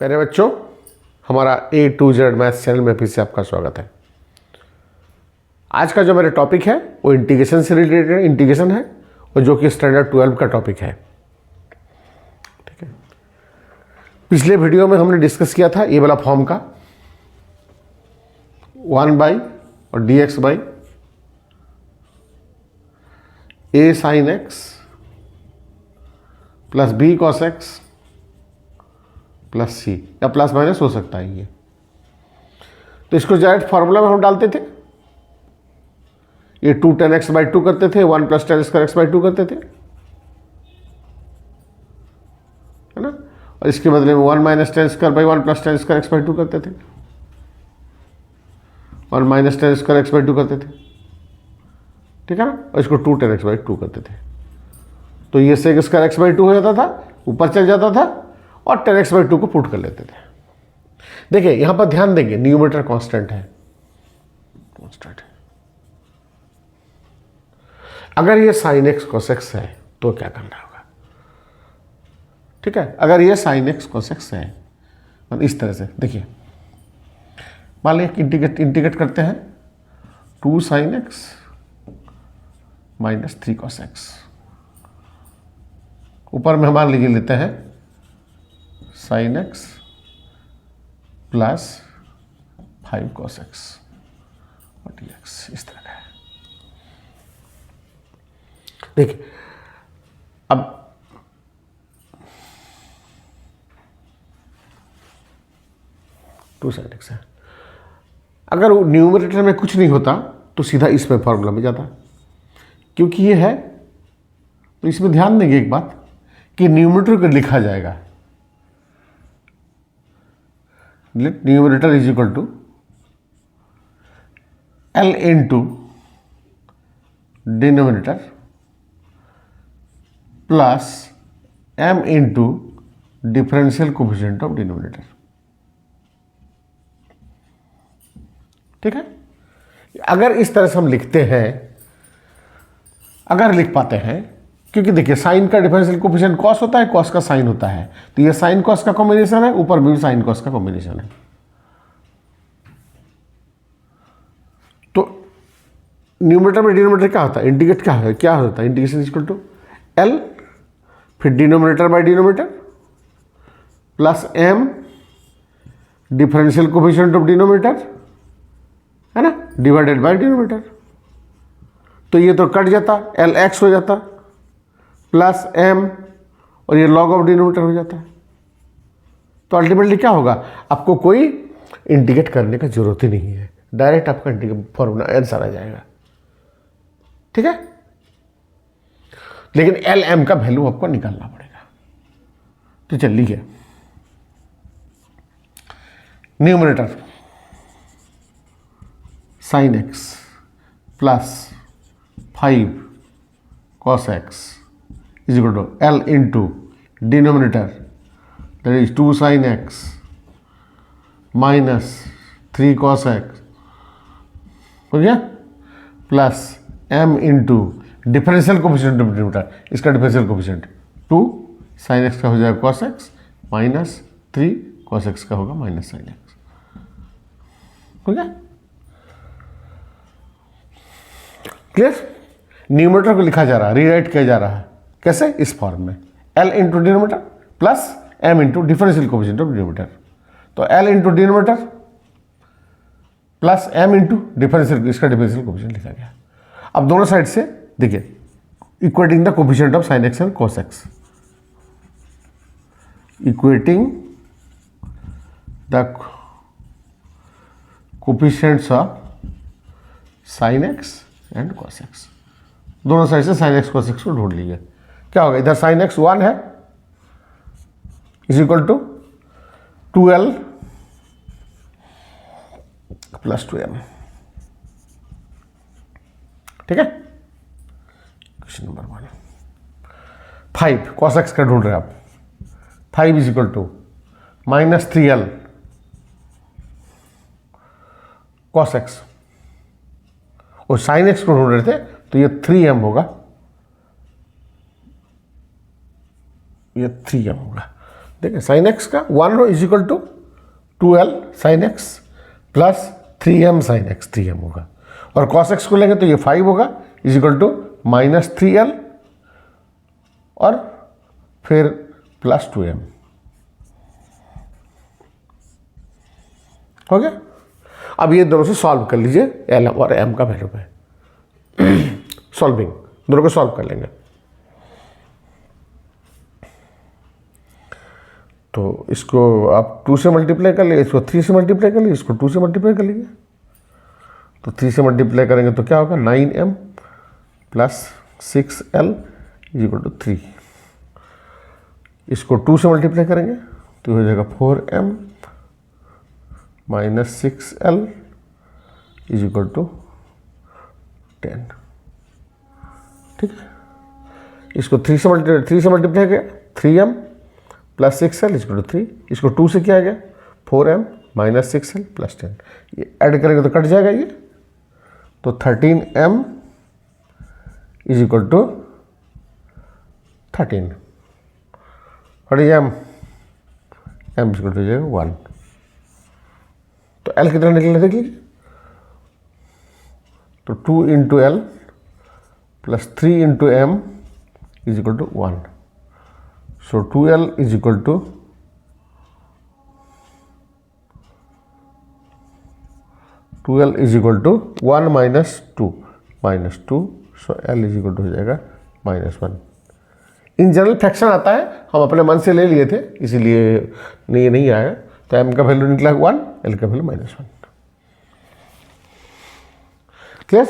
प्यारे बच्चों, हमारा A to Z maths channel में फिर से आपका स्वागत है। आज का जो मेरा टॉपिक है वो इंटीग्रेशन से रिलेटेड इंटीग्रेशन है और जो कि स्टैंडर्ड 12 का टॉपिक है। ठीक है, पिछले वीडियो में हमने डिस्कस किया था ये वाला फॉर्म का 1 बाई और dx by a sin x plus b cos x plus c, या प्लस माइनस हो सकता है ये। तो इसको डायरेक्ट फॉर्मूला में हम डालते थे, ये 2 tan x बाई 2 करते थे, 1 plus tan square x by 2 करते थे, है ना। और इसके बदले में 1 minus tan square by 1 plus tan square x by 2 करते थे, 1 minus tan square x by 2 करते थे, ठीक है ना। और इसको 2 tan x बाई 2 करते थे, तो ये sec स्क्वायर x बाई 2 हो जाता था, ऊपर चल जाता था और tan x बाई 2 को पुट कर लेते थे। देखिए यहां पर ध्यान देंगे, न्यूमरेटर कांस्टेंट है, कांस्टेंट है। अगर ये sin x cos x है तो क्या करना होगा, ठीक है। अगर ये sin x cos x है मतलब इस तरह से देखिए, मान लीजिए इंटीग्रेट करते हैं 2 sin x minus 3 cos x, ऊपर में मान लीजिए लेते हैं sin x plus 5 cos x और dx, इस तरह का है। देखिए अब टू sin x है, अगर न्यूमरेटर में कुछ नहीं होता तो सीधा इसमें फॉर्मूला में जाता, क्योंकि ये है। तो इसमें ध्यान देंगे एक बात कि न्यूमरेटर को लिखा जाएगा, numerator is equal to L into denominator plus M into differential coefficient of denominator, ठीक है। अगर इस तरह से हम लिखते हैं, अगर लिख पाते हैं, क्योंकि देखिए साइन का डिफरेंशियल कोफिशिएंट कॉस होता है, कॉस का साइन होता है, तो ये साइन कॉस का कॉम्बिनेशन है, ऊपर भी साइन कॉस का कॉम्बिनेशन है। तो न्यूमरेटर में डिनोमिनेटर क्या होता है, इंटीग्रेट क्या होता है, इंटीग्रेशन इक्वल टू L फिर denominator by denominator plus M differential coefficient of denominator, है ना, डिवाइडेड बाय डिनोमिनेटर। तो ये तो कट जाता, LX हो जाता प्लस M और ये लॉग ऑफ डिनोमिनेटर हो जाता है। तो अल्टीमेटली क्या होगा, आपको कोई इंटीग्रेट करने का जरूरत ही नहीं है, डायरेक्ट आपका फॉर्मूला आंसर आ जाएगा, ठीक है। लेकिन LM का वैल्यू आपको निकालना पड़ेगा। तो चलिए numerator sin x plus 5 cos x is equal to L into denominator, that is 2 sin x minus 3 cos x, हो गया, plus M into differential coefficient of denominator, इसका डिफरेंशियल कोफिशिएंट 2 sin x का हो जाएगा cos x minus 3 cos x का होगा minus sin x, हो गया, क्लियर। न्यूमरेटर को लिखा जा रहा है, रीराइट किया जा रहा है, कैसे, इस फॉर्म में L into denominator plus M into differential coefficient of denominator. तो L into denominator plus M into differential, इसका डिफरेंशियल कोफिशिएंट लिखा गया। अब दोनों साइड से देखिए, equating the coefficient of sin x and cos x, equating the coefficients of sin x and cos x, दोनों side से sin x cos x को ढूंढ लीजिए। क्या होगा, इधर sin x 1 है is equal to 2L plus 2M, ठीक है। क्वेश्चन नंबर 1, 5 cos x का ढूंढ रहे हैं आप, 5 is equal to minus 3L cos x, और sin x को ढूंढ रहे थे तो ये 3M होगा, ये 3M होगा। देखिए साइन एक्स का 1 हो is equal to 2l sine x plus 3m sine x, 3m होगा। और कॉस एक्स को लेंगे तो ये 5 होगा इज इक्वल टू -3l और फिर प्लस 2m। हो गया। अब ये दोनों से सॉल्व कर लीजिए एल और एम का वैल्यू पे। सॉल्विंग दोनों को सॉल्व कर लेंगे। तो इसको आप 2 से मल्टीप्लाई कर लिए, इसको 3 से मल्टीप्लाई कर लिए, इसको 2 से मल्टीप्लाई कर लीजिए। तो 3 से मल्टीप्लाई करेंगे तो क्या होगा 9m plus 6l is equal to 3। इसको 2 से मल्टीप्लाई करेंगे तो हो जाएगा 4m minus 6l is equal to 10। ठीक है। इसको 3 से मल्टीप्लाई किया 3m plus 6l is equal to 3। इसको 2 से किया गया 4m माइनस 6l प्लस 10। ये ऐड करेंगे तो कट जाएगा ये, तो 13m is equal to 13। What is m? m is equal to जाएगा 1। तो l कितना निकलेगा देख लीजिए। तो 2 into l plus 3 into m is equal to 1। So 2l is equal to 1 minus 2 so l is equal to हो जाएगा -1। In general fraction आता है, हम अपने मन से ले लिए थे इसीलिए ये नहीं आया। तो m का वैल्यू निकला 1, l का वैल्यू -1। क्लियर?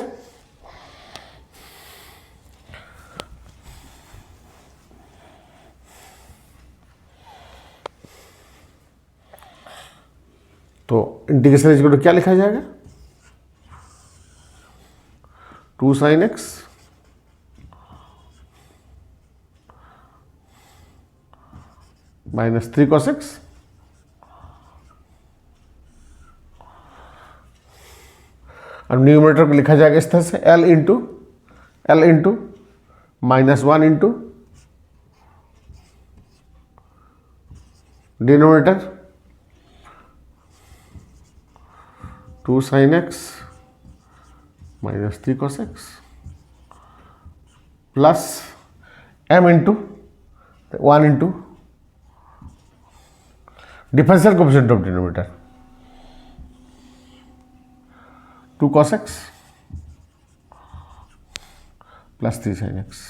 तो इंटीग्रेशन इज इक्वल टू क्या लिखा जाएगा 2 sin x minus 3 cos x अब न्यूमरेटर को लिखा जाएगा इस तरह से l into -1 into denominator 2 sin x minus 3 cos x plus m into 1 into differential coefficient of denominator 2 cos x प्लस 3 sin x।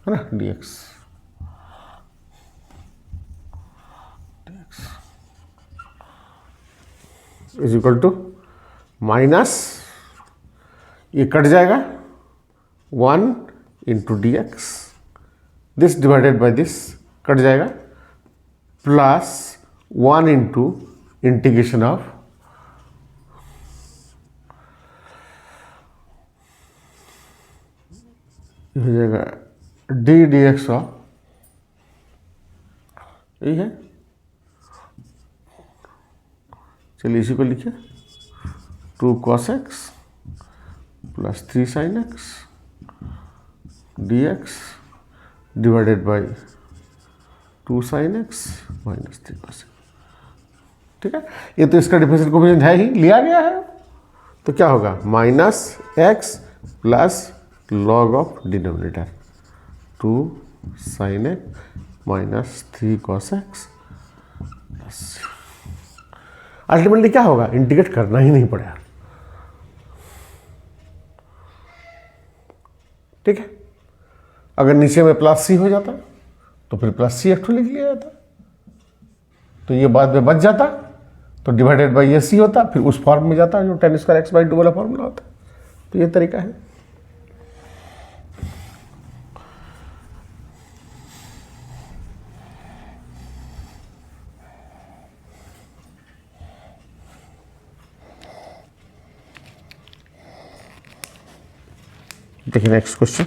है ना dx is equal to minus ये कट जाएगा 1 into D x, this divided by this cut जाएगा, plus 1 into integration of हो जाएगा D D x of, यही है। चलिए इसी को लिखिए 2 cos x प्लस 3 sin x dx divided by 2 sin x minus 3 cos x। ठीक है, ये तो इसका डिफरेंशियल कोएफिशिएंट है ही, लिया गया है। तो क्या होगा minus x plus log of denominator 2 sin x minus 3 cos x plus ultimately क्या होगा इंटीग्रेट करना ही नहीं पड़ेगा। ठीक है, अगर नीचे में प्लस सी हो जाता तो फिर प्लस सी f2 लिख लिया जाता, तो ये बाद में बच जाता, तो डिवाइडेड बाई ये सी होता, फिर उस फॉर्म में जाता जो tan स्क्वायर x/2 वाला फॉर्मूला होता। तो ये तरीका है। देखिए नेक्स्ट क्वेश्चन,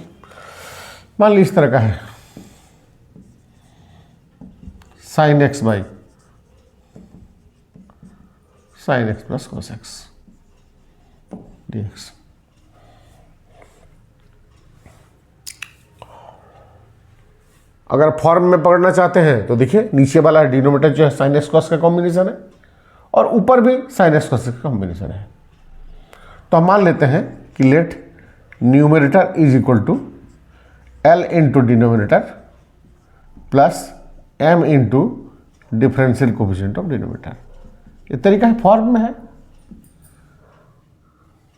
मान ली इस तरह का है sine x by sine x plus cos x D x. अगर फॉर्म में पकड़ना चाहते हैं तो देखिए नीचे वाला डिनोमिनेटर जो है साइन एक्स कॉस का कॉम्बिनेशन है और ऊपर भी साइन एक्स कॉस का कॉम्बिनेशन है। तो हम मान लेते हैं कि let numerator is equal to l into denominator plus m into differential coefficient of denominator. ये तरीका है, फॉर्म में है,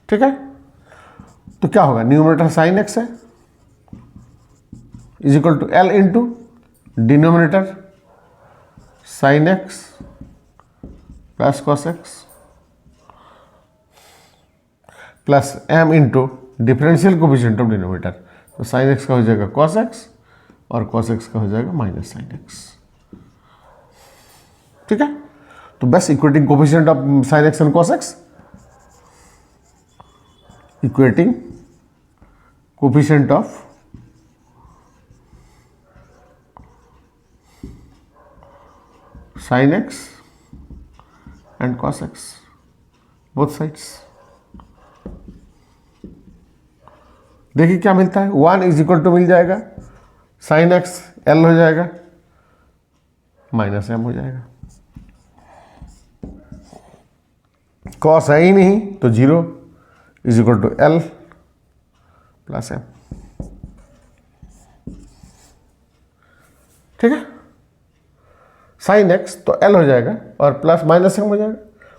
ठीक है। तो क्या होगा, न्यूमरेटर साइन एक्स है is equal to l into denominator sine x plus cos x plus m into differential coefficient of denominator. तो साइन एक्स का हो जाएगा कॉस एक्स और कॉस एक्स का हो जाएगा माइनस साइन एक्स, ठीक है। तो बस equating coefficient of sine x and cos x, equating coefficient of sin x and cos x both sides। देखिए क्या मिलता है, 1 इज इक्वल टू मिल जाएगा साइन एक्स एल हो जाएगा माइनस एम हो जाएगा, कॉस है ही नहीं तो 0 is equal to l plus m, ठीक है। साइन एक्स तो एल हो जाएगा और प्लस माइनस एम हो जाएगा,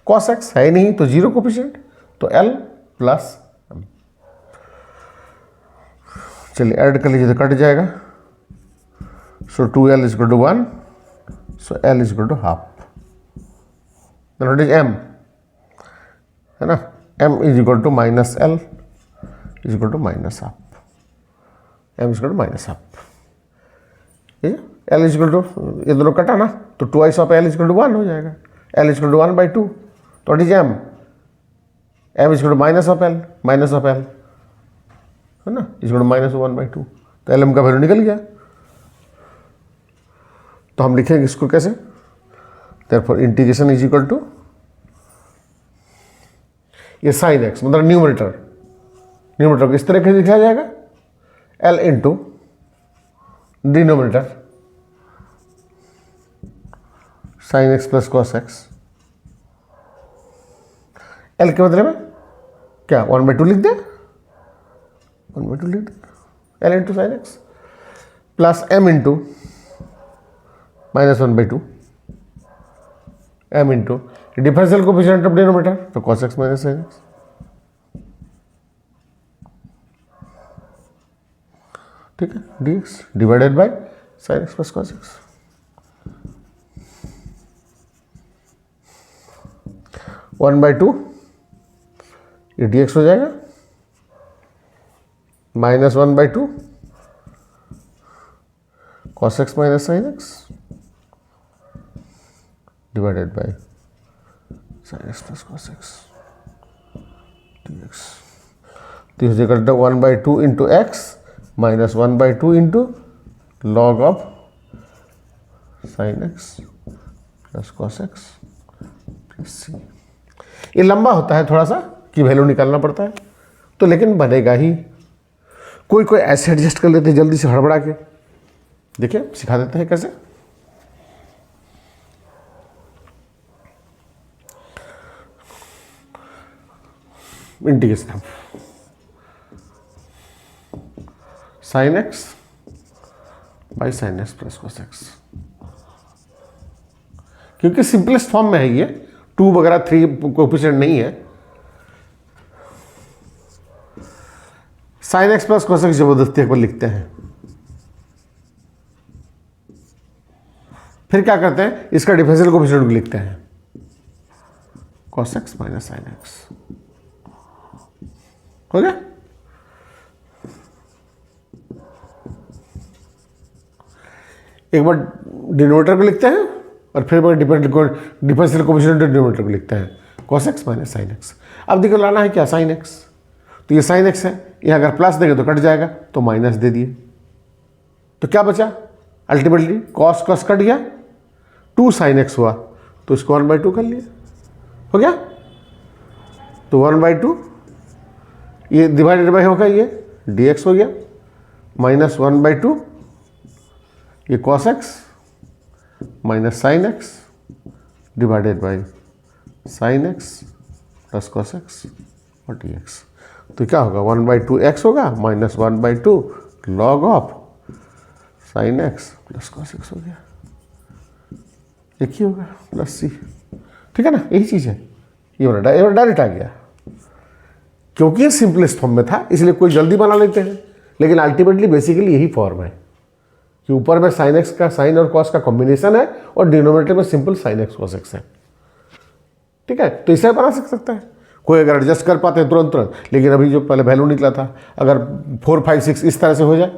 कॉस एक्स है ही नहीं तो 0 कोफिशिएंट तो एल प्लस एम। चलिए ऐड कर लीजिए तो कट जाएगा, so 2l is equal to 1, so l is equal to half, not is m है ना, m is equal to minus l is equal to minus half, m is equal to minus half, ठीक है। L is equal to, ये दोनों कटा ना तो 2 of l is equal to 1 हो जाएगा, एल इज इक्वल टू 1/2 तो it is m, m is equal to minus of l है ना, इज इक्वल टू माइनस 1/2 तो एल एम का वैल्यू निकल गया। तो हम लिखेंगे इसको कैसे, therefore integration is equal to ये साइन एक्स मतलब न्यूमरेटर को इस तरह से लिखा जाएगा l into denominator sine x plus cos x, l के बदले में क्या 1/2 लिख दे, 1/2 लिख दे l into sine x plus m into minus 1/2 m into differential coefficient of denominator तो cos x minus sine x, ठीक है, dx divided by sine x plus cos x. One by two ये dx हो जाएगा minus 1/2 cos x minus sine x divided by sine x plus cos x dx। तो is equal to 1/2 into x minus 1/2 into log of sine x plus cos x plus c. ये लंबा होता है थोड़ा सा कि वैल्यू निकालना पड़ता है तो, लेकिन बनेगा ही। कोई ऐसे एडजस्ट कर लेते हैं जल्दी से हड़बड़ा के, देखिए सिखा देते हैं कैसे। Integration sine x by sine x plus cos x, क्योंकि सिंपलेस्ट फॉर्म में है ये, 2 वगैरह 3 कोएफिशिएंट नहीं है। Sine x plus cos x जबरदस्ती एक बार लिखते हैं, फिर क्या करते हैं इसका डिफरेंशियल कोएफिशिएंट लिखते हैं cos x minus sine x, हो गया। एक बार डिनोमिनेटर को लिखते हैं और फिर डिफरेंशियल कोएफिशिएंट डिनोमिनेटर को लिखते हैं cos x minus sine x. अब देखो लाना है क्या साइन एक्स, तो ये साइन एक्स है, ये अगर प्लस देंगे तो कट जाएगा तो माइनस दे दिए, तो क्या बचा अल्टीमेटली कॉस कॉस कट गया, 2 साइन एक्स हुआ तो इसको 1/2 कर लिया, हो गया। तो 1/2 ये डिवाइडेड बाई होगा ये dx हो गया माइनस 1/2 ये cos x minus sine x divided by sine x plus cos x और डी एक्स। तो क्या होगा 1/2 एक्स होगा minus 1/2 log of sine x plus cos x हो गया, एक ही होगा प्लस सी। ठीक है ना, यही चीज़ है। ये डायरेक्ट आ गया, क्योंकि ये सिंपलेस्ट फॉर्म में था इसलिए कोई जल्दी बना लेते हैं, लेकिन अल्टीमेटली बेसिकली यही फॉर्म है कि ऊपर में साइन एक्स का साइन और कॉस का कॉम्बिनेशन है और डिनोमिनेटर में simple sign x cos x है। ठीक है, तो इसे बना सकता है कोई, अगर एडजस्ट कर पाते हैं तुरंत तुरंत। लेकिन अभी जो पहले वैल्यू निकला था, अगर 4 5 6 इस तरह से हो जाए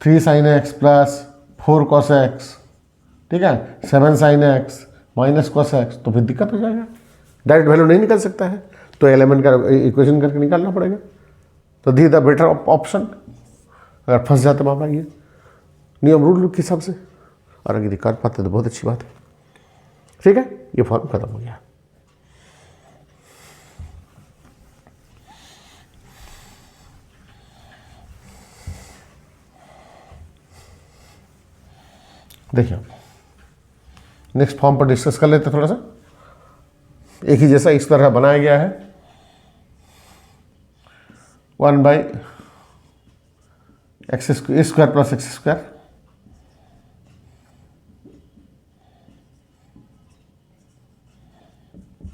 3 sin x plus 4 cos x, ठीक है, 7 sin x minus cos x, तो फिर दिक्कत हो जाएगा, डायरेक्ट वैल्यू नहीं निकल सकता है, तो एलिमेंट का इक्वेशन करके निकालना पड़ेगा। तो दी द बेटर ऑप्शन, अगर फंस जाते मामला ये नियम रूल के हिसाब से, और अगर कर पाते तो बहुत अच्छी बात है। ठीक है, ये फॉर्म खत्म हो गया। देखिए नेक्स्ट फॉर्म पर डिस्कस कर लेते हैं थोड़ा सा। एक ही जैसा इस तरह बनाया गया है, 1/x² प्लस x²,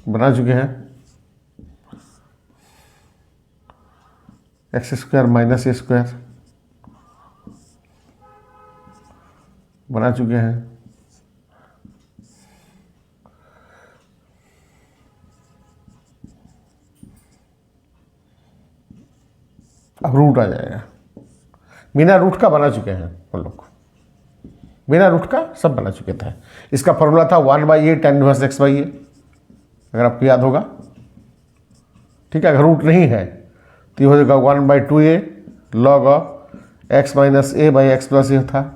बना चुके हैं। x² माइनस a² बना चुके हैं। अब रूट आ जाएगा, बिना रूट का बना चुके हैं हम लोग, बिना रूट का सब बना चुके थे। इसका फॉर्मूला था 1/a tan इनवर्स x/a, अगर आपको याद होगा। ठीक है, अगर रूट नहीं है तो ये हो जाएगा 1/2a log of x minus a by x plus a था।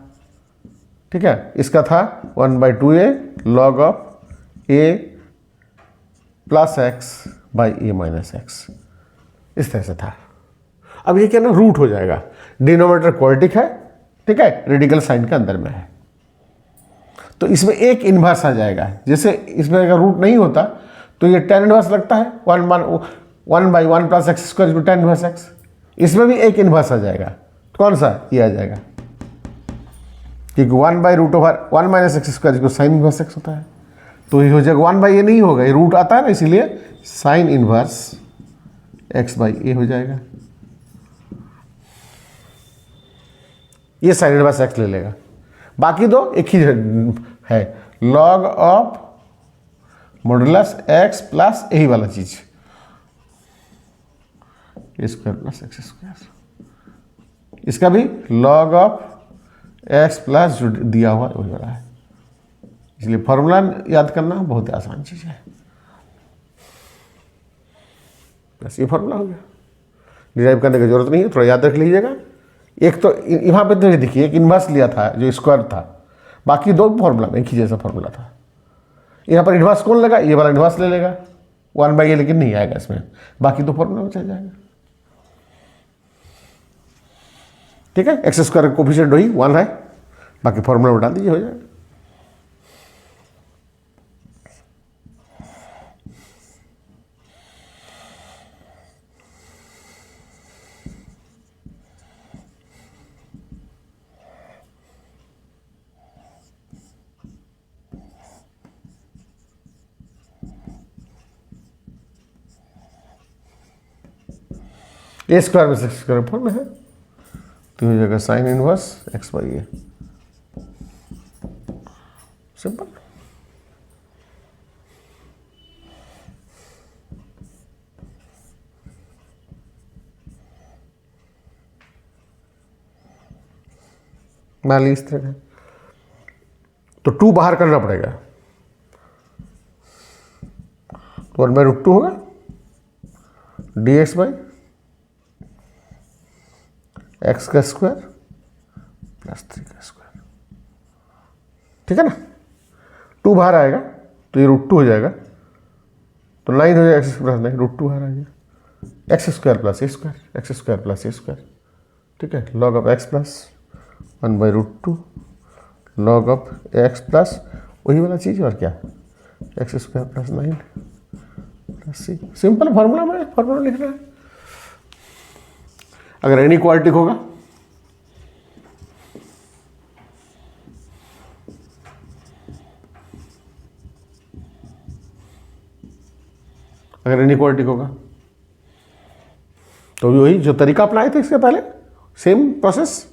ठीक है, इसका था 1/2a log of a plus x by a minus x, इस तरह से था। अब ये क्या ना रूट हो जाएगा, डिनोमिनेटर क्वाड्रेटिक है, ठीक है, रेडिकल साइन के अंदर में है, तो इसमें एक इन्वर्स आ जाएगा। जैसे इसमें अगर रूट नहीं होता तो ये tan इन्वर्स लगता है 1/1 plus x² tan inverse x, इसमें भी एक इन्वर्स आ जाएगा। कौन सा? ये आ जाएगा, क्योंकि 1/√1 माइनस x² इसको साइन इन्वर्स x होता है, तो ये हो जाएगा 1/a नहीं होगा, ये रूट आता है ना, इसीलिए साइन इन्वर्स x/a हो जाएगा। ये साइन इनवर्स एक्स ले लेगा, बाकी दो एक ही है, log of modulus x plus यही वाला चीज स्क्वायर प्लस x², इसका भी लॉग ऑफ एक्स प्लस जो दिया हुआ वही वाला है। इसलिए फॉर्मूला याद करना बहुत आसान चीज है, बस ये फॉर्मूला हो गया, डिराइव करने की जरूरत नहीं है, थोड़ा याद रख लीजिएगा। एक तो यहाँ पे तो देखिए एक इन्वर्स लिया था जो स्क्वायर था, बाकी दो फॉर्मूला में एक ही जैसा फॉर्मूला था। यहाँ पर इन्वर्स कौन लगा? ये वाला इन्वर्स ले लेगा 1/a, लेकिन नहीं आएगा इसमें, बाकी दो फॉर्मूला में चल जाएगा। ठीक है, x² कोफिशिएंट वही 1 है, बाकी फॉर्मूला में डाल दीजिए, हो जाएगा। a² में x² फॉर्म में है, तो हो जाएगा साइन इनवर्स x/a, सिंपल। मान ली इस तरह है, तो 2 बाहर करना पड़ेगा, तो 1/√2 होगा dx बाई x² प्लस 3² ठीक है ना। 2 बाहर आएगा तो ये √2 हो जाएगा, तो 9 हो जाएगा x² प्लस 9, √2 बाहर आ गया, x² plus a², x² plus a², ठीक है, log of x plus 1/√2 log of x plus वही वाला चीज़ और क्या, एक्स स्क्वायर प्लस 9 प्लस सी। सिंपल फार्मूला में फार्मूला लिख रहा है। अगर एनी क्वाड्रेटिक होगा तो भी वही जो तरीका अपनाए थे इसके पहले, सेम प्रोसेस।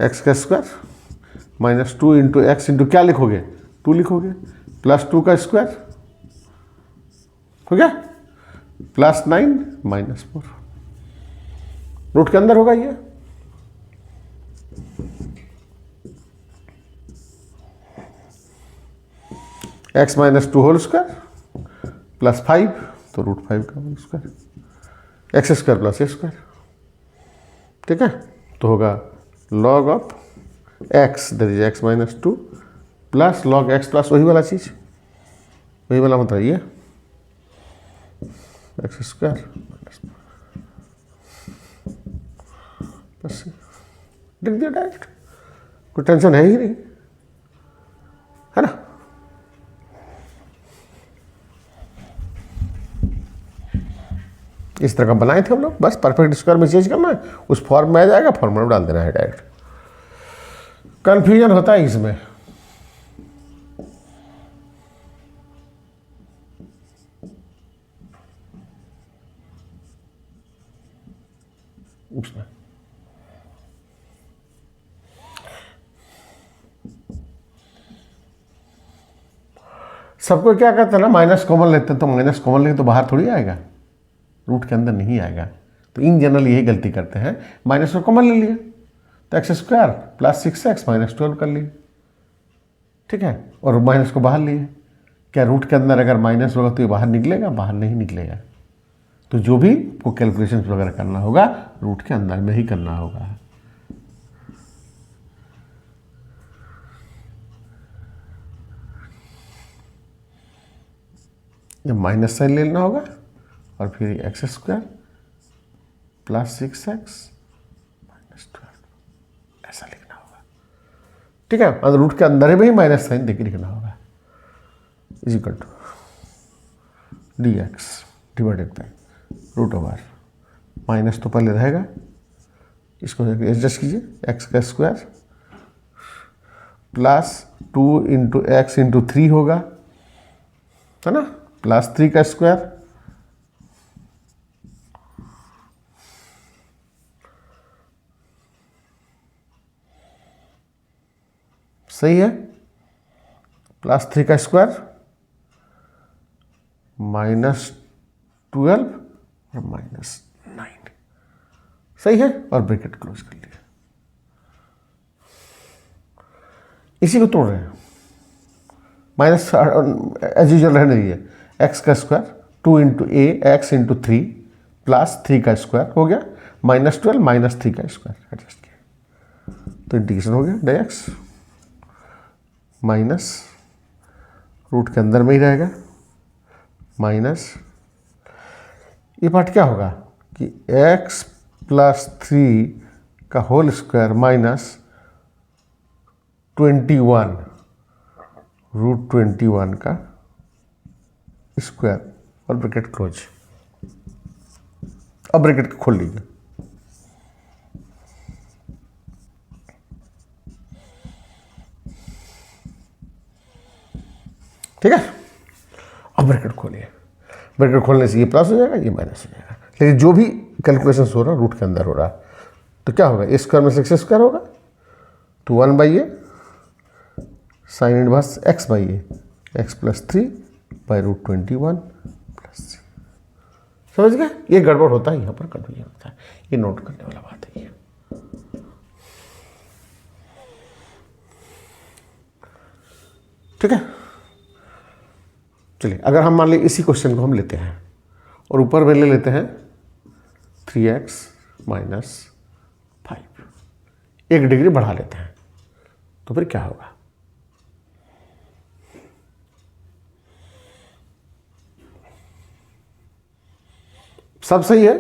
एक्स का स्क्वायर -2 इंटू एक्स इंटू क्या लिखोगे, 2 लिखोगे, +2 का स्क्वायर हो गया, +9 -4 रूट के अंदर होगा ये। x -2 होल स्क्वायर +5 तो √5 का whole square, x square plus a square. ठीक है, तो होगा log of x that is x -2 plus log x plus वही वाला चीज, वही वाला मतलब ये एक्स स्क्वायर प्लस लिख दिया डायरेक्ट, कोई टेंशन है ही नहीं, है ना। इस तरह का बनाए थे हम लोग, बस परफेक्ट स्क्वायर में चेंज करना है, उस फॉर्म में आ जाएगा, फॉर्मूला में डाल देना है डायरेक्ट। कंफ्यूजन होता है इसमें। सबको क्या कहते हैं ना, माइनस कॉमन लेते हैं, तो माइनस कॉमन लेके तो बाहर थोड़ी आएगा, रूट के अंदर नहीं आएगा। तो इन जनरल यही गलती करते हैं, माइनस को कॉमन ले लिए तो एक्स स्क्वायर प्लस 6x -12 कर लिए, ठीक है, और माइनस को बाहर लिए। क्या रूट के अंदर अगर माइनस होगा तो ये बाहर निकलेगा, बाहर नहीं निकलेगा। तो जो भी को कैलकुलेशन वगैरह करना होगा रूट के अंदर में ही करना होगा। ये माइनस साइन ले लेना होगा और फिर एक्स स्क्वायर प्लस 6x -12 ऐसा लिखना होगा, ठीक है। और रूट के अंदर में ही माइनस साइन देके लिखना होगा, is equal to dx divided by root over minus तो पहले रहेगा, इसको एडजस्ट कीजिए, एक्स का square plus 2 into x into 3 होगा, है ना, प्लस 3 का स्क्वायर सही है, प्लस 3 का स्क्वायर -12 और -9 सही है, और ब्रैकेट क्लोज कर लिया। इसी को तोड़ रहे हैं, माइनस एज यूजल रहने दीजिए, एक्स का स्क्वायर 2 इंटू ए एक्स इंटू 3 प्लस 3 का स्क्वायर हो गया, -12 -3 का स्क्वायर एडजस्ट किया, तो इंटीग्रेशन हो गया डायरेक्ट, माइनस रूट के अंदर में ही रहेगा, माइनस ये पार्ट क्या होगा कि x प्लस 3 का होल स्क्वायर माइनस 21 √21 का स्क्वायर और ब्रैकेट क्लोज। अब ब्रैकेट खोल लीजिए, ठीक है। अब ब्रैकेट खोलिए, ब्रैकेट खोलने से ये प्लस हो जाएगा, ये माइनस हो जाएगा, लेकिन जो भी कैलकुलेशन हो रहा है रूट के अंदर हो रहा है, तो क्या होगा, ए स्क्वायर में से एक्स स्क्वायर होगा, तो 1/a sine inverse x by A, x plus 3 by √21 plus 3। समझ गए, ये गड़बड़ होता है, यहाँ पर कंफ्यूजन होता है, ये नोट करने वाला बात है ये। ठीक है, चलिए अगर हम मान लीजिए इसी क्वेश्चन को हम लेते हैं और ऊपर में ले लेते हैं 3x - 5, 1 डिग्री बढ़ा लेते हैं, तो फिर क्या होगा, सब सही है,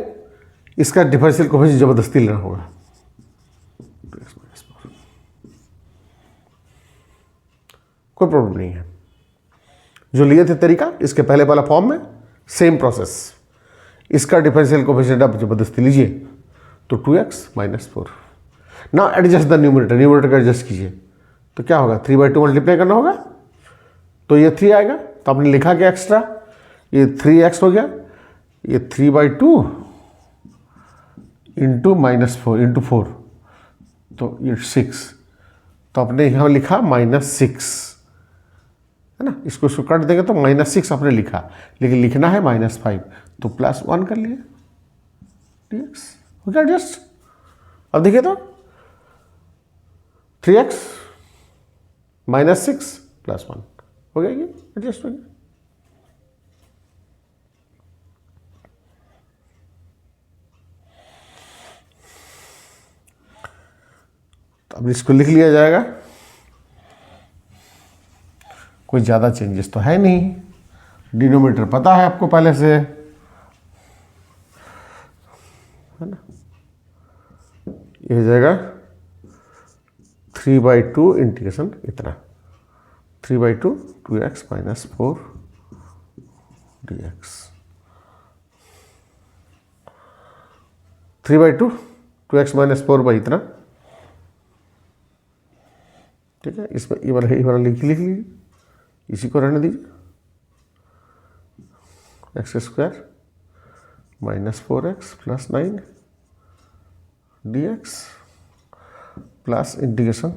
इसका डिफरेंशियल कोएफिशिएंट जबरदस्ती लेना होगा। कोई प्रॉब्लम नहीं है, जो लिए थे तरीका इसके पहले वाला फॉर्म में सेम प्रोसेस। इसका डिफरेंशियल कोएफिशिएंट आप जबरदस्ती लीजिए तो 2x - 4। Now adjust the numerator, numerator का एडजस्ट कीजिए तो क्या होगा, 3/2 मल्टीप्लाई करना होगा तो ये 3 आएगा। तो आपने लिखा क्या एक्स्ट्रा, ये 3x हो गया, ये 3/2 इंटू -4 इंटू 4 तो ये 6। तो आपने यहाँ लिखा -6 है ना, इसको कट देंगे तो -6 आपने लिखा, लेकिन लिखना है -5 तो +1 कर लिए dx हो गया एडजस्ट। अब देखिए तो 3x -6 +1 हो गया, ये एडजस्ट हो गया। तो अब इसको लिख लिया जाएगा, कोई ज़्यादा चेंजेस तो है नहीं, डिनोमिनेटर पता है आपको पहले से, है ना। ये हो जाएगा 3/2 इंटीग्रेशन इतना 3/2 2x - 4 dx 3/2 2x - 4 बाई इतना, ठीक है। इसमें ये वाला लिख लीजिए, इसी को रहने दीजिए, x² - 4x + 9 dx plus integration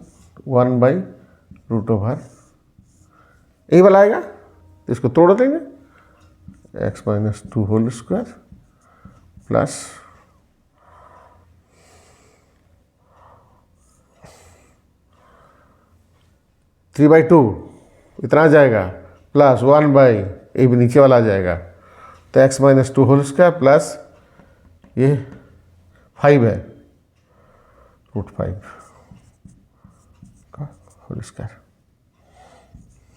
1/√, यही वाला आएगा। तो इसको तोड़ देंगे, x - 2 whole square plus three by two इतना आ जाएगा प्लस 1/, ये भी नीचे वाला आ जाएगा। तो x - 2 होल स्क्वायर प्लस ये 5 है √5 का होल स्क्वायर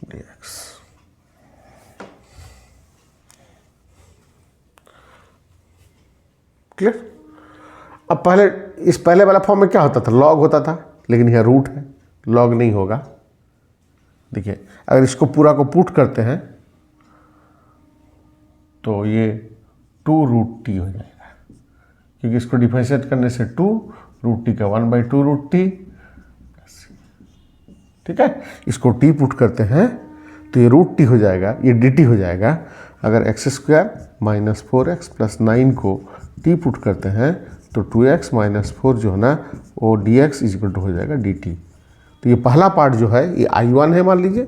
dx। क्लियर। अब पहले वाला फॉर्म में क्या होता था, लॉग होता था, लेकिन यह रूट है, लॉग नहीं होगा। देखिए अगर इसको पूरा को पुट करते हैं तो ये 2√t हो जाएगा, क्योंकि इसको डिफरेंशिएट करने से 2√t का 1/2√t, ठीक है। इसको t पुट करते हैं तो ये √t हो जाएगा, ये dt हो जाएगा। अगर x² - 4x + 9 को t पुट करते हैं तो 2x - 4 जो है ना वो dx = हो जाएगा dt। तो ये पहला पार्ट जो है ये I1 है मान लीजिए,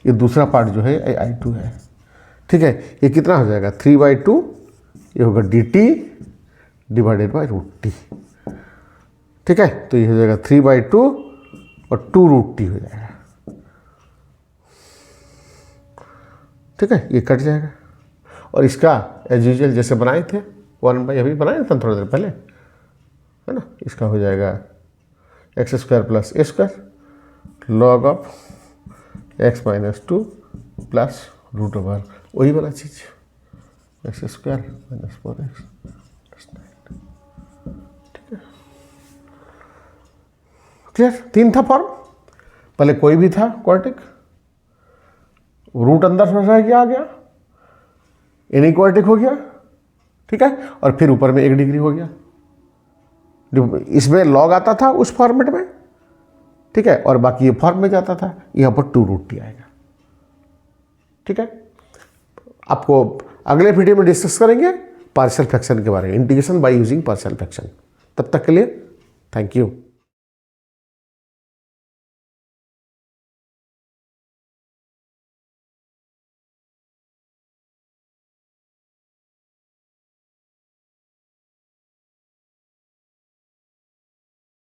ये दूसरा पार्ट जो है ये I2 है, ठीक है। ये कितना हो जाएगा 3/2, ये होगा dt /√t, ठीक है। तो ये हो जाएगा 3/2 और 2√t हो जाएगा, ठीक है। ये कट जाएगा और इसका एज यूजुअल जैसे बनाए थे 1/, अभी बनाए थे थोड़ा देर पहले, है ना। इसका हो जाएगा x² + a² log of x - 2 plus √, वही वाला चीज x² - 4x + 9, ठीक है। क्लियर। 3 था फॉर्म, पहले कोई भी था क्वाड्रेटिक, रूट अंदर से रह गया, आ गया, इनइक्वालिटी हो गया, ठीक है। और फिर ऊपर में 1 डिग्री हो गया। इसमें लॉग आता था उस फॉर्मेट में, ठीक है, और बाकी ये फॉर्म में जाता था, यहाँ पर 2√t आएगा, ठीक है। आपको अगले वीडियो में डिस्कस करेंगे पार्शियल फ्रैक्शन के बारे में, integration by using partial fraction. तब तक के लिए थैंक यू।